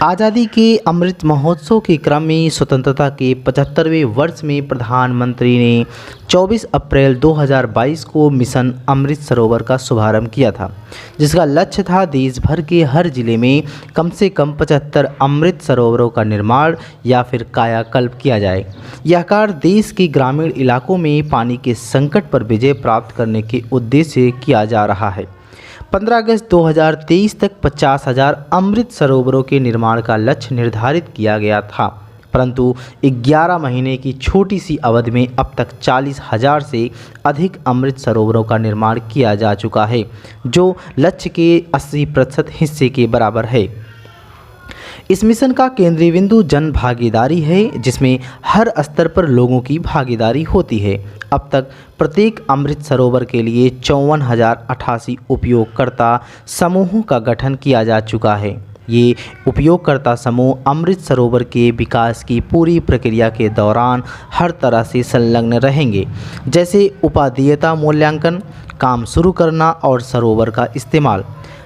आज़ादी के अमृत महोत्सव के क्रम में स्वतंत्रता के 75वें वर्ष में प्रधानमंत्री ने 24 अप्रैल 2022 को मिशन अमृत सरोवर का शुभारंभ किया था, जिसका लक्ष्य था देश भर के हर जिले में कम से कम 75 अमृत सरोवरों का निर्माण या फिर कायाकल्प किया जाए। यह कार्य देश के ग्रामीण इलाकों में पानी के संकट पर विजय प्राप्त करने के उद्देश्य से किया जा रहा है। 15 अगस्त 2023 तक 50,000 अमृत सरोवरों के निर्माण का लक्ष्य निर्धारित किया गया था, परंतु 11 महीने की छोटी सी अवधि में अब तक 40,000 से अधिक अमृत सरोवरों का निर्माण किया जा चुका है, जो लक्ष्य के 80% हिस्से के बराबर है। इस मिशन का केंद्रीय बिंदु जन भागीदारी है, जिसमें हर स्तर पर लोगों की भागीदारी होती है। अब तक प्रत्येक अमृत सरोवर के लिए 54,088 उपयोगकर्ता समूहों का गठन किया जा चुका है। ये उपयोगकर्ता समूह अमृत सरोवर के विकास की पूरी प्रक्रिया के दौरान हर तरह से संलग्न रहेंगे, जैसे उपादेयता मूल्यांकन, काम शुरू करना और सरोवर का इस्तेमाल।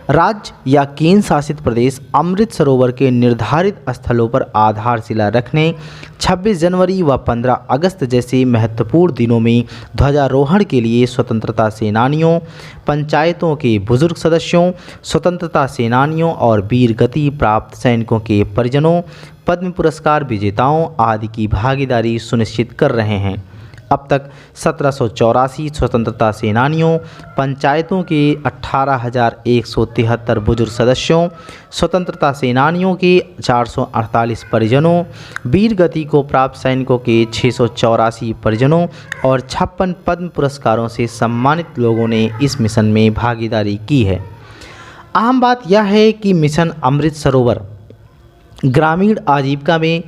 राज्य या केंद्र शासित प्रदेश अमृत सरोवर के निर्धारित स्थलों पर आधारशिला रखने, 26 जनवरी व 15 अगस्त जैसे महत्वपूर्ण दिनों में ध्वजारोहण के लिए स्वतंत्रता सेनानियों, पंचायतों के बुजुर्ग सदस्यों, स्वतंत्रता सेनानियों और वीर गति प्राप्त सैनिकों के परिजनों, पद्म पुरस्कार विजेताओं आदि की भागीदारी सुनिश्चित कर रहे हैं। अब तक 1784 स्वतंत्रता सेनानियों, पंचायतों के 18,173 बुजुर्ग सदस्यों, स्वतंत्रता सेनानियों के 448 परिजनों, वीर गति को प्राप्त सैनिकों के 684 परिजनों और 56 पद्म पुरस्कारों से सम्मानित लोगों ने इस मिशन में भागीदारी की है। अहम बात यह है कि मिशन अमृत सरोवर ग्रामीण आजीविका में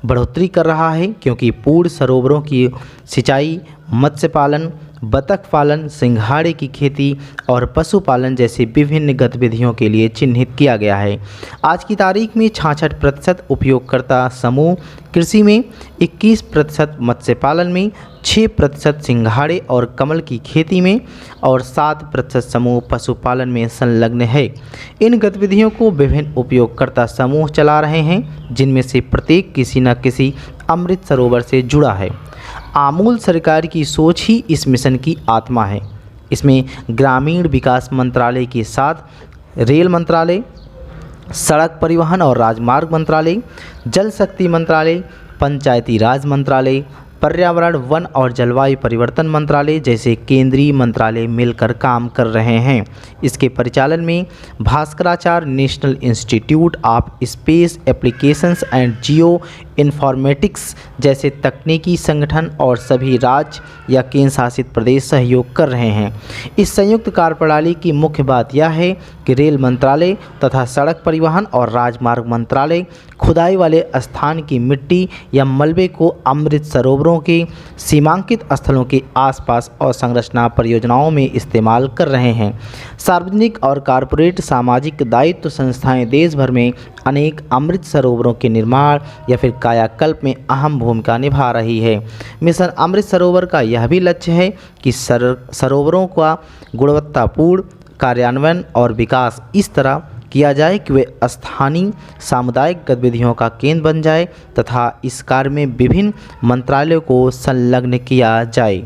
बढ़ोतरी कर रहा है, क्योंकि पूर्ण सरोवरों की सिंचाई, मत्स्य पालन, बतख पालन, सिंघाड़े की खेती और पशुपालन जैसी विभिन्न गतिविधियों के लिए चिन्हित किया गया है। आज की तारीख में 66% उपयोगकर्ता समूह कृषि में, 21% मत्स्य पालन में, 6% सिंघाड़े और कमल की खेती में और 7% समूह पशुपालन में संलग्न है। इन गतिविधियों को विभिन्न उपयोगकर्ता समूह चला रहे हैं, जिनमें से प्रत्येक किसी न किसी अमृत सरोवर से जुड़ा है। आमूल सरकार की सोच ही इस मिशन की आत्मा है। इसमें ग्रामीण विकास मंत्रालय के साथ रेल मंत्रालय, सड़क परिवहन और राजमार्ग मंत्रालय, जल शक्ति मंत्रालय, पंचायती राज मंत्रालय, पर्यावरण, वन और जलवायु परिवर्तन मंत्रालय जैसे केंद्रीय मंत्रालय मिलकर काम कर रहे हैं। इसके परिचालन में Bhaskaracharya national institute of space applications and geo informatics जैसे तकनीकी संगठन और सभी राज्य या केंद्र शासित प्रदेश सहयोग कर रहे हैं। इस संयुक्त कार्यप्रणाली की मुख्य बात यह है कि रेल मंत्रालय तथा सड़क परिवहन और राजमार्ग मंत्रालय खुदाई वाले स्थान की मिट्टी या मलबे को अमृत सरोवरों के सीमांकित स्थलों के आसपास और संरचना परियोजनाओं में इस्तेमाल कर रहे हैं। सार्वजनिक और कॉरपोरेट सामाजिक दायित्व संस्थाएं देश भर में अनेक अमृत सरोवरों के निर्माण या फिर कायाकल्प में अहम भूमिका निभा रही है। मिशन अमृत सरोवर का यह भी लक्ष्य है कि सरोवरों का गुणवत्तापूर्ण कार्यान्वयन और विकास इस तरह किया जाए कि वे स्थानीय सामुदायिक गतिविधियों का केंद्र बन जाए तथा इस कार्य में विभिन्न मंत्रालयों को संलग्न किया जाए।